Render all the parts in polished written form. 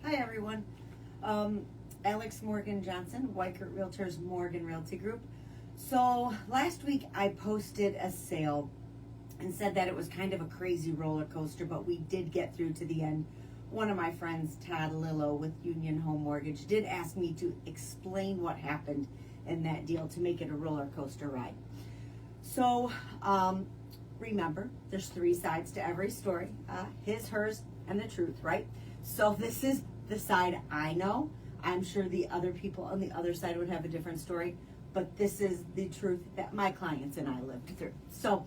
Hi everyone. Alex Morgan Johnson, Weichert Realtors Morgan Realty Group. So last week I posted a sale and said that it was kind of a crazy roller coaster, but we did get through to the end. One of my friends, Todd Lillo with Union Home Mortgage, did ask me to explain what happened in that deal to make it a roller coaster ride. So remember, there's three sides to every story, his, hers, and the truth, right? So this is the side I know. I'm sure the other people on the other side would have a different story, but this is the truth that my clients and I lived through. So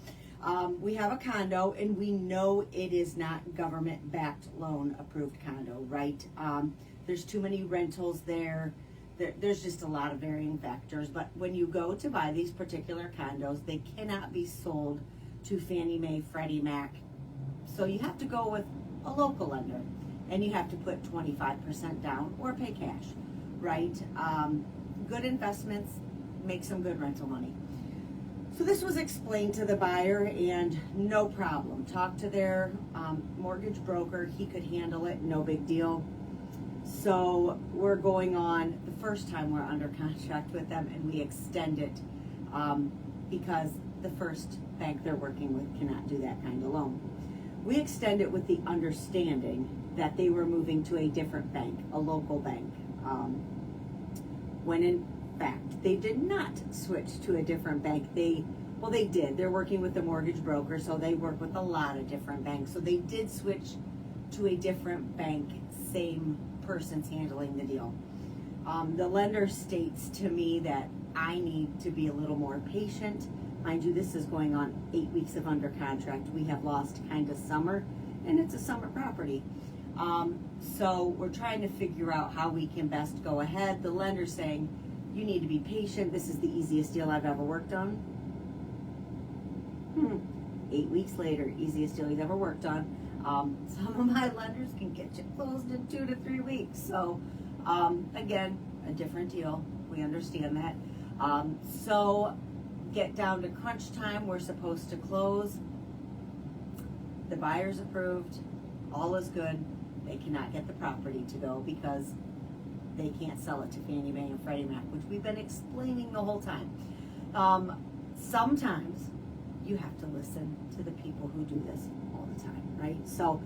we have a condo, and we know it is not government-backed loan approved condo, right? There's too many rentals there. There's just a lot of varying factors, but when you go to buy these particular condos, they cannot be sold to Fannie Mae, Freddie Mac. So you have to go with a local lender, and you have to put 25% down or pay cash, right? Good investments make some good rental money. So this was explained to the buyer, and no problem. Talked to their mortgage broker. He could handle it, no big deal. So we're going on the first time we're under contract with them, and we extend it because the first bank they're working with cannot do that kind of loan. We extend it with the understanding that they were moving to a different bank, a local bank, when in fact they did not switch to a different bank. They did. They're working with the mortgage broker, so they work with a lot of different banks. So they did switch to a different bank, same person's handling the deal. The lender states to me that I need to be a little more patient. Mind you, this is going on 8 weeks of under contract. We have lost kind of summer, and it's a summer property. So we're trying to figure out how we can best go ahead. The lender's saying, you need to be patient. This is the easiest deal I've ever worked on. 8 weeks later, easiest deal he's ever worked on. Some of my lenders can get you closed in 2 to 3 weeks. So again, a different deal. We understand that. So get down to crunch time. We're supposed to close. The buyer's approved. All is good. They cannot get the property to go because they can't sell it to Fannie Mae and Freddie Mac, which we've been explaining the whole time. Sometimes you have to listen to the people who do this all the time, right? So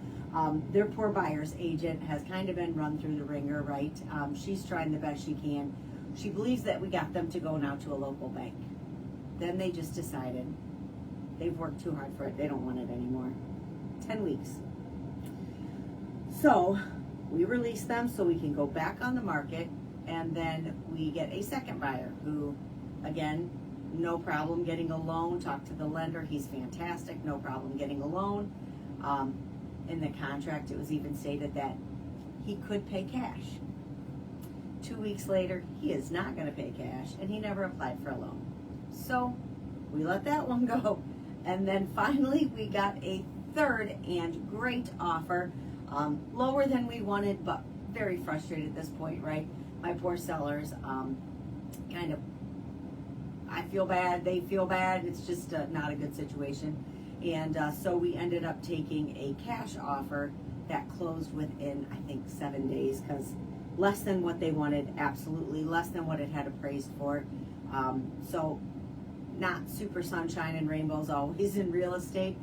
their poor buyer's agent has kind of been run through the ringer, right? She's trying the best she can. She believes that we got them to go now to a local bank. Then they just decided they've worked too hard for it. They don't want it anymore. 10 weeks. So we release them so we can go back on the market, and then we get a second buyer who, again, no problem getting a loan. Talk to the lender. He's fantastic. No problem getting a loan. In the contract, it was even stated that he could pay cash. 2 weeks later, he is not going to pay cash, and he never applied for a loan. So we let that one go. And then finally, we got a third and great offer. Lower than we wanted, but very frustrated at this point, right? My poor sellers, kind of, I feel bad, they feel bad. It's just not a good situation. And so we ended up taking a cash offer that closed within, I think, 7 days, because less than what they wanted, absolutely, less than what it had appraised for. So not super sunshine and rainbows always in real estate.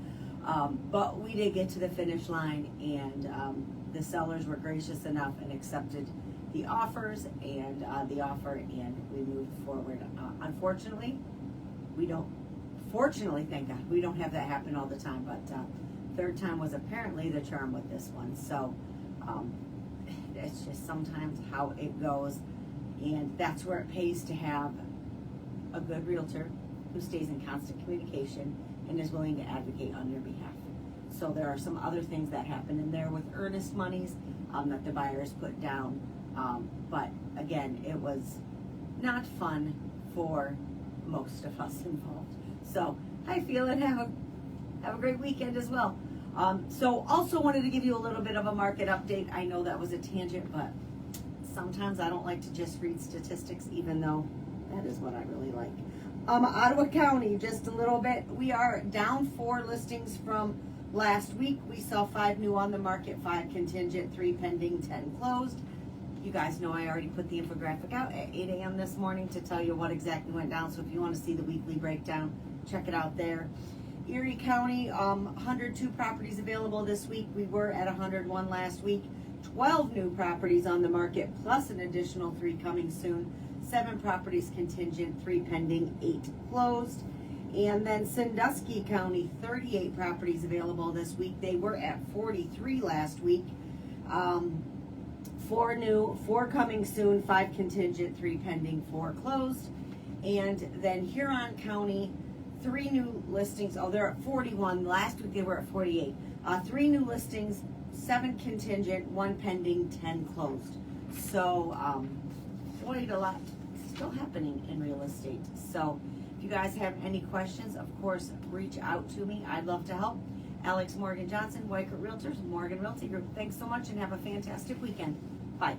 But we did get to the finish line, and the sellers were gracious enough and accepted the offers and the offer, and we moved forward. Unfortunately, fortunately, thank God, we don't have that happen all the time, but third time was apparently the charm with this one. So it's just sometimes how it goes, and that's where it pays to have a good realtor who stays in constant communication and is willing to advocate on your behalf. So there are some other things that happen in there with earnest monies that the buyers put down. But again, it was not fun for most of us involved. So I feel it. Have a great weekend as well. So also wanted to give you a little bit of a market update. I know that was a tangent, but sometimes I don't like to just read statistics, even though that is what I really like. Ottawa County, just a little bit. We are down 4 listings from Last week, we saw 5 new on the market, 5 contingent, 3 pending, 10 closed. You guys know I already put the infographic out at 8 a.m. this morning to tell you what exactly went down. So if you want to see the weekly breakdown, check it out there. Erie County, 102 properties available this week. We were at 101 last week. 12 new properties on the market, plus an additional 3 coming soon. 7 properties contingent, 3 pending, 8 closed. And then Sandusky County, 38 properties available this week. They were at 43 last week. 4 new, 4 coming soon, 5 contingent, 3 pending, 4 closed. And then Huron County, 3 new listings. Oh, they're at 41. Last week they were at 48. 3 new listings, 7 contingent, 1 pending, 10 closed. So, quite a lot still happening in real estate. So, if you guys have any questions, of course, reach out to me. I'd love to help. Alex Morgan Johnson, Weichert Realtors, Morgan Realty Group. Thanks so much and have a fantastic weekend. Bye.